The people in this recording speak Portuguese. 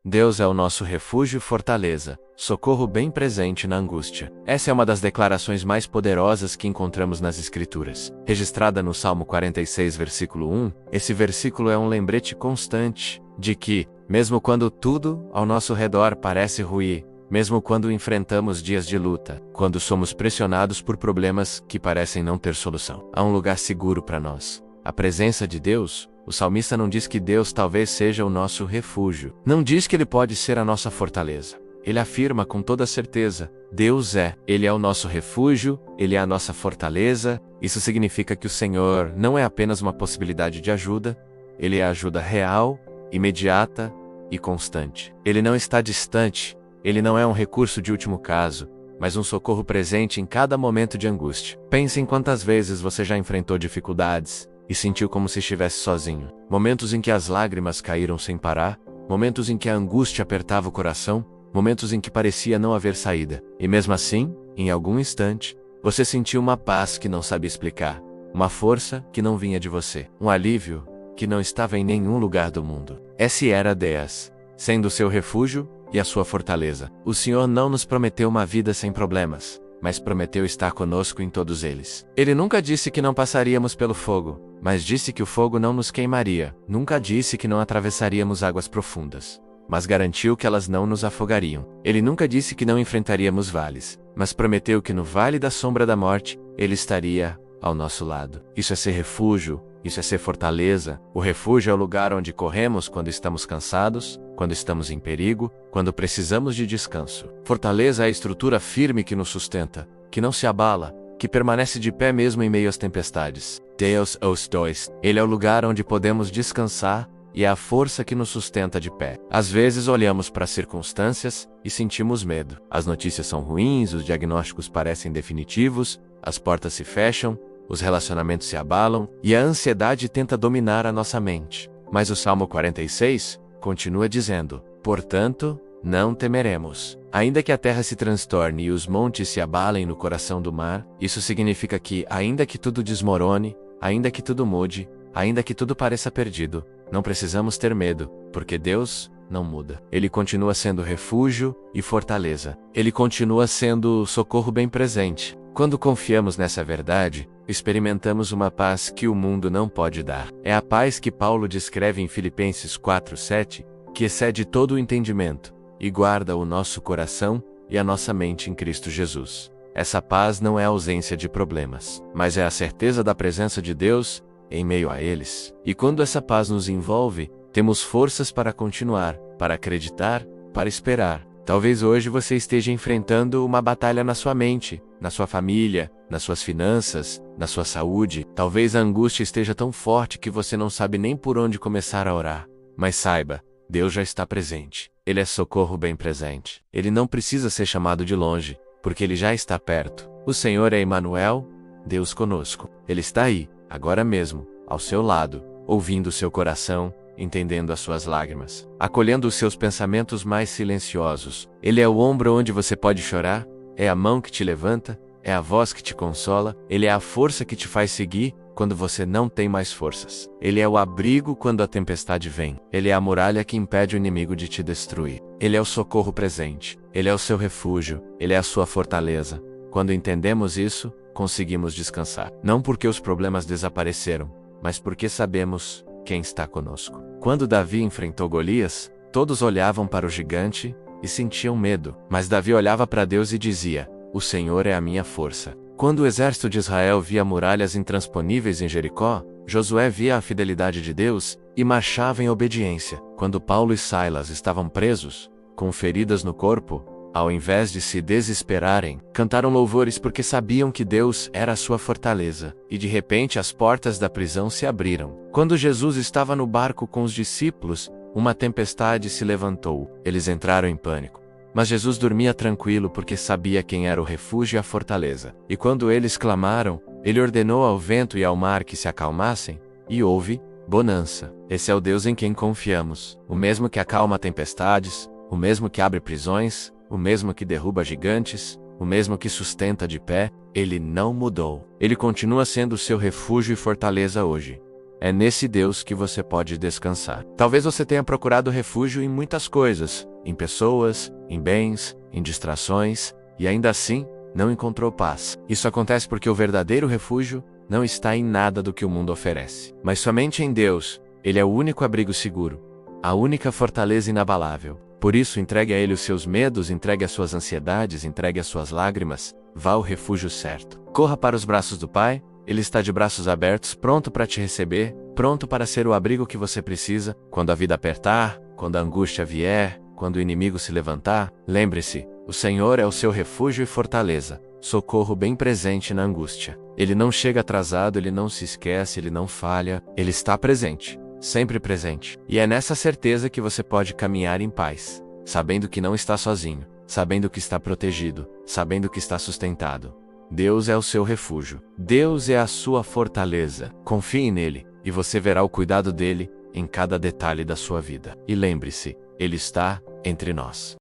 Deus é o nosso refúgio e fortaleza, socorro bem presente na angústia. Essa é uma das declarações mais poderosas que encontramos nas Escrituras. Registrada no Salmo 46, versículo 1, esse versículo é um lembrete constante de que, mesmo quando tudo ao nosso redor parece ruir, mesmo quando enfrentamos dias de luta, quando somos pressionados por problemas que parecem não ter solução, há um lugar seguro para nós. A presença de Deus. O salmista não diz que Deus talvez seja o nosso refúgio. Não diz que Ele pode ser a nossa fortaleza. Ele afirma com toda certeza, Deus é. Ele é o nosso refúgio, Ele é a nossa fortaleza. Isso significa que o Senhor não é apenas uma possibilidade de ajuda, Ele é a ajuda real, imediata e constante. Ele não está distante, Ele não é um recurso de último caso, mas um socorro presente em cada momento de angústia. Pense em quantas vezes você já enfrentou dificuldades e sentiu como se estivesse sozinho. Momentos em que as lágrimas caíram sem parar, momentos em que a angústia apertava o coração, momentos em que parecia não haver saída. E mesmo assim, em algum instante, você sentiu uma paz que não sabia explicar, uma força que não vinha de você, um alívio que não estava em nenhum lugar do mundo. Esse era Deus, sendo o seu refúgio e a sua fortaleza. O Senhor não nos prometeu uma vida sem problemas, mas prometeu estar conosco em todos eles. Ele nunca disse que não passaríamos pelo fogo, mas disse que o fogo não nos queimaria. Nunca disse que não atravessaríamos águas profundas, mas garantiu que elas não nos afogariam. Ele nunca disse que não enfrentaríamos vales, mas prometeu que no vale da sombra da morte, Ele estaria ao nosso lado. Isso é ser refúgio, isso é ser fortaleza. O refúgio é o lugar onde corremos quando estamos cansados, quando estamos em perigo, quando precisamos de descanso. Fortaleza é a estrutura firme que nos sustenta, que não se abala, que permanece de pé mesmo em meio às tempestades. Deus os dois. Ele é o lugar onde podemos descansar e é a força que nos sustenta de pé. Às vezes olhamos para as circunstâncias e sentimos medo. As notícias são ruins, os diagnósticos parecem definitivos, as portas se fecham, os relacionamentos se abalam e a ansiedade tenta dominar a nossa mente. Mas o Salmo 46 continua dizendo: portanto, não temeremos. Ainda que a terra se transtorne e os montes se abalem no coração do mar, isso significa que, ainda que tudo desmorone, ainda que tudo mude, ainda que tudo pareça perdido, não precisamos ter medo, porque Deus não muda. Ele continua sendo refúgio e fortaleza. Ele continua sendo socorro bem presente. Quando confiamos nessa verdade, experimentamos uma paz que o mundo não pode dar. É a paz que Paulo descreve em Filipenses 4:7, que excede todo o entendimento e guarda o nosso coração e a nossa mente em Cristo Jesus. Essa paz não é a ausência de problemas, mas é a certeza da presença de Deus em meio a eles. E quando essa paz nos envolve, temos forças para continuar, para acreditar, para esperar. Talvez hoje você esteja enfrentando uma batalha na sua mente, na sua família, nas suas finanças, na sua saúde. Talvez a angústia esteja tão forte que você não sabe nem por onde começar a orar. Mas saiba, Deus já está presente. Ele é socorro bem presente. Ele não precisa ser chamado de longe, porque Ele já está perto. O Senhor é Emanuel, Deus conosco. Ele está aí, agora mesmo, ao seu lado, ouvindo o seu coração, entendendo as suas lágrimas, acolhendo os seus pensamentos mais silenciosos. Ele é o ombro onde você pode chorar, é a mão que te levanta, é a voz que te consola, Ele é a força que te faz seguir quando você não tem mais forças. Ele é o abrigo quando a tempestade vem. Ele é a muralha que impede o inimigo de te destruir. Ele é o socorro presente. Ele é o seu refúgio. Ele é a sua fortaleza. Quando entendemos isso, conseguimos descansar. Não porque os problemas desapareceram, mas porque sabemos quem está conosco. Quando Davi enfrentou Golias, todos olhavam para o gigante e sentiam medo. Mas Davi olhava para Deus e dizia: o Senhor é a minha força. Quando o exército de Israel via muralhas intransponíveis em Jericó, Josué via a fidelidade de Deus e marchava em obediência. Quando Paulo e Silas estavam presos, com feridas no corpo, ao invés de se desesperarem, cantaram louvores porque sabiam que Deus era a sua fortaleza. E de repente as portas da prisão se abriram. Quando Jesus estava no barco com os discípulos, uma tempestade se levantou. Eles entraram em pânico. Mas Jesus dormia tranquilo porque sabia quem era o refúgio e a fortaleza. E quando eles clamaram, Ele ordenou ao vento e ao mar que se acalmassem, e houve bonança. Esse é o Deus em quem confiamos. O mesmo que acalma tempestades, o mesmo que abre prisões, o mesmo que derruba gigantes, o mesmo que sustenta de pé. Ele não mudou. Ele continua sendo seu refúgio e fortaleza hoje. É nesse Deus que você pode descansar. Talvez você tenha procurado refúgio em muitas coisas, em pessoas, em bens, em distrações, e ainda assim, não encontrou paz. Isso acontece porque o verdadeiro refúgio não está em nada do que o mundo oferece, mas somente em Deus. Ele é o único abrigo seguro, a única fortaleza inabalável. Por isso, entregue a Ele os seus medos, entregue as suas ansiedades, entregue as suas lágrimas. Vá ao refúgio certo. Corra para os braços do Pai. Ele está de braços abertos, pronto para te receber, pronto para ser o abrigo que você precisa. Quando a vida apertar, quando a angústia vier, quando o inimigo se levantar, lembre-se, o Senhor é o seu refúgio e fortaleza, socorro bem presente na angústia. Ele não chega atrasado, ele não se esquece, ele não falha, ele está presente, sempre presente. E é nessa certeza que você pode caminhar em paz, sabendo que não está sozinho, sabendo que está protegido, sabendo que está sustentado. Deus é o seu refúgio. Deus é a sua fortaleza. Confie nele, e você verá o cuidado dele em cada detalhe da sua vida. E lembre-se, ele está entre nós.